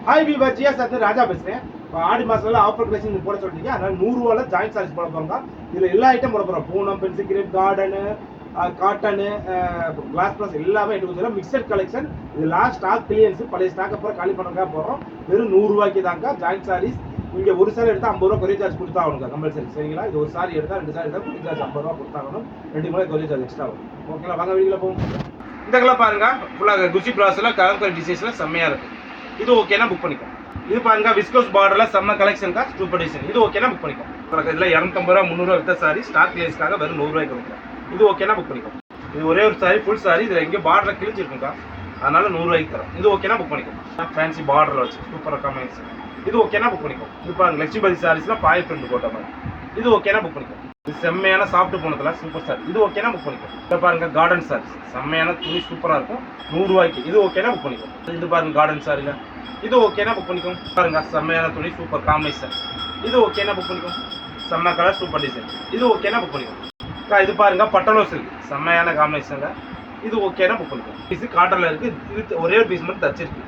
Hi விவர் GS ராஜா பேசுகிறேன். ஆடி மாதத்துல offer கிளாஸிங் போட சொல்லிட்டீங்க. அதனால் 100 ரூபாயில் ஜாயின்ட் சார்ஜ் போட போகிறோங்க. இதில் எல்லா ஐட்டம் போட போகிறோம். Poonam, pencil crepe, garden, cotton, glass plus எல்லாமே எடுத்து மிக்சட் கலெக்ஷன். இது லாஸ்ட் ஸ்டாக் கிளியன்ஸ், பழைய ஸ்டாக் அப்புறம் காலி பண்ணுறதுக்காக போகிறோம். வெறும் 100 ரூபாய்க்கு தாங்க ஜாயின்ட் சாரீஸ். இங்கே ஒரு சாரி எடுத்தால் 50 ரூபா கொரியர் சார்ஜ் கொடுத்தாகணுங்க கம்பல்சரி. சரிங்களா? இது ஒரு சாரி எடுத்தால் 2 சாரி எடுத்தால் கொரியர் சார்ஜ் 50 ரூபா கொடுத்தாகணும். 2 முறை கொரியர் சார்ஜ் எக்ஸ்ட்ரா வரும். ஓகேங்களா? வாங்க வீடியோவில் போகும். இந்த கலர் பாருங்க, ஃபுல்லாக குச்சி ப்ளாஸில் கலர் டிசைன்ஸில் செம்மையாக இருக்குது. இது ஓகேனா புக் பண்ணிக்கோ. இது பாருங்க விஸ்கோஸ் பார்டர்ல செம்ம கலெக்ஷன் தான், சூப்பர் டிசைன். இது ஓகேனா புக் பண்ணிக்கோ. இதுல 250 ரூபா 300 ரூபா வித்த சாரி ஸ்டாக் லேஸ்க்காக வெறும் 100 ரூபாய்க்கு கொடுக்குறோம். இது ஓகேனா புக் பண்ணிக்கோ. இது ஒரே ஒரு சாரி, ஃபுல் சாரி. இதுல எங்க பார்டர்ல கிழிச்சிருக்குங்க, அதனால 100 ரூபாய்க்கு தரோம். இது ஓகேனா புக் பண்ணிக்கோ. ஃபேன்சி பார்டர்ல வச்சு சூப்பரா காம்பினேஷன். இது ஓகேனா புக் பண்ணிக்கோ. இது பாருங்க லட்சுமிபதி சாரீஸ்ல பாய் பிரிண்ட் போட்ட மாதிரி. இது ஓகேனா புக் பண்ணிக்கோ. இது செம்மையான சாஃப்ட் போனதுல சூப்பர் சாரி. இது ஓகேனா புக் பண்ணிக்கோ. இதை பாருங்க கார்டன் சாரீஸ், செம்மையான துணி சூப்பரா இருக்கும், 100 ரூபாய்க்கு. இது ஓகேனா புக் பண்ணிக்கோ. இது பாருங்க கார்டன் சாரில, இது ஓகேனா புக் பண்ணிக்கோ. பாருங்க செம்மையான துணி, சூப்பர் காம்பினேஷன். இது ஓகேனா புக் பண்ணிக்கோ. செம்ம கலர், சூப்பர் டிசைன். இது ஓகேனா புக் பண்ணிக்கோ. இது பாருங்க பட்டலோ சில்க், செம்மையான காம்பினேஷன்ல. இது ஓகேனா புக் பண்ணிக்கோ. பீஸ் காட்டன்ல இருக்கு. இது ஒரே ஒரு பீஸ் மட்டும் தச்சிருக்கு,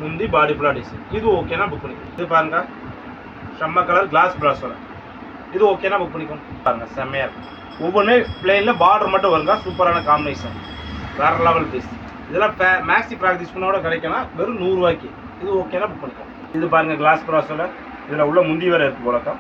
முந்தி பாடி ஃபுல்லா டிசைன். இது ஓகேனா புக் பண்ணிக்கோ. இது பாருங்க செம்ம கலர் கிளாஸ் பிராஸோட. இது ஓகேனா புக் பண்ணிக்கோ. பாருங்க செம்மையா இருக்கும். ஒவ்வொன்று பிளேன்ல பார்டர் மட்டும் வருங்க, சூப்பரான காம்பினேஷன், வேற லெவல் பீஸ். இதெல்லாம் மேக்ஸி ப்ராக்டிஸ் பண்ணோட கிடைக்கலாம் வெறும் 100 ரூபாய்க்கு. இது ஓகேனா புக் பண்ணிக்கோ. இது பாருங்க கிளாஸ் பராசோட, இதுல உள்ள முந்தி வேற இருக்கு போலக்கா.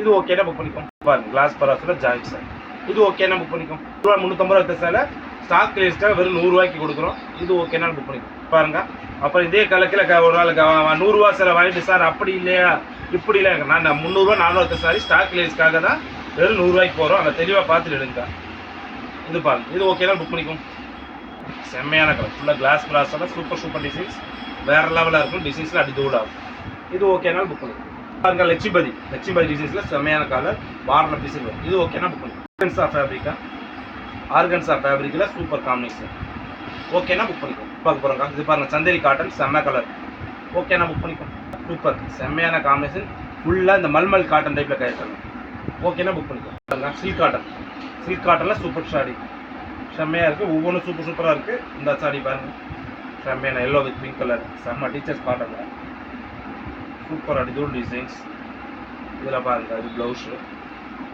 இது ஓகேனா புக் பண்ணிக்கோ. பாருங்க கிளாஸ் பராசோட ஜாயிண்ட் சார். இது ஓகேனா புக் பண்ணிக்கோ. 350 ரூபா வித்த சேலை ஸ்டாக் கிளேஸ்க்காக வெறும் 100 ரூபாய்க்கு கொடுக்குறோம். இது ஓகேனா புக் பண்ணிக்கோ. பாருங்க அப்புறம் இதே கலக்கில் ஒரு நாள் 100 ரூபா சேலை வாங்கிட்டு சார் அப்படி இல்லையா இப்படி இல்லை, நான் 300 ரூபா 400 வித்த சாரி ஸ்டாக் கிளேஸ்க்காக தான் வெறும் 100 ரூபாய்க்கு போகிறோம். அதை தெளிவாக பார்த்துட்டு எடுங்க. இது பாருங்க, இது ஓகேனா புக் பண்ணிக்கோ. செம்மையான கலர், ஃபுல்லாக கிளாஸ் கிளாஸோட சூப்பர் சூப்பர் டிசைன்ஸ், வேற லெவலாக இருக்கும். டிசைன்ஸில் அடி தூளாகும். இது ஓகேனா புக் பண்ணிக்கோ. பாருங்க லட்சுமிபதி டிசைன்ஸில் செம்மையான கலர், பார்டர் டிசைன் வரும். இது ஓகேனா புக் பண்ணிக்கோ. ஆர்கன்ஸா ஃபேப்ரிக்கில் சூப்பர் காம்பினேஷன். ஓகேனா புக் பண்ணிக்கோ. பார்க்க போகிறோங்க. இது பாருங்க சந்தேரி காட்டன், செம்ம கலர். ஓகேனா புக் பண்ணிக்கோ. சூப்பர் செம்மையான காம்பினேஷன், ஃபுல்லாக இந்த மல்மல் காட்டன் டைப்பில் கையாட்டாங்க. ஓகேனா புக் பண்ணிக்கோ. பாருங்க சில்க் காட்டனில் சூப்பர் சாரி, செம்மையாக இருக்குது. ஒவ்வொன்றும் சூப்பர் சூப்பராக இருக்குது. இந்த சாரி பாருங்க செம்மையான எல்லோ வித் பிங்க் கலர், செம்ம டீச்சர்ஸ் காட்டனில் சூப்பர் அடிதூள் டிசைன்ஸ். இதில் பாருங்க இது ப்ளவுஸு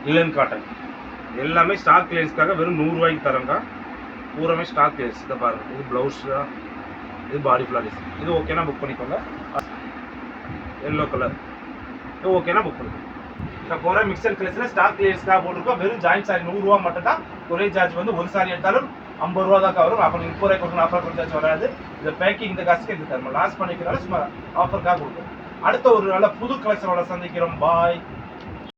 லிலன் காட்டன். எல்லாமே ஸ்டாக் கிளியர்ஸ்க்காக வெறும் 100 ரூபாய்க்கு தரங்க. பூராமே ஸ்டாக் கிளியர்ஸ். இதை பாருங்க இது ப்ளவுஸ், இது பாடி ஃபுல்லாக டிசைன். இது ஓகேனா புக் பண்ணிக்கோங்க. Yellow colour. இது ஓகேனா புக் பண்ணிக்கோங்க. இந்த போகிற மிக்சர் கிளேஸில் ஸ்டாக் கிளியர்ஸ்க்காக போட்டிருக்கோம். வெறும் ஜாயின்ட் சாரி 100 ரூபா மட்டும் தான். கொரியர் சார்ஜ் வந்து ஒரு சாரி எடுத்தாலும் 50 ரூபா தான் வரும். அப்போ 30 ரூபாய் கொடுக்கணும், ஆஃபர் கொரியர் சார்ஜ் வராது. இந்த பேக்கிங் இந்த காசுக்கு இது தரணும். லாஸ் பண்ணிக்கிறனால சும்மா ஆஃபருக்காக கொடுக்கும். அடுத்த ஒரு நல்ல புது கலெக்ஷனோட சந்திக்கிறோம். பாய்.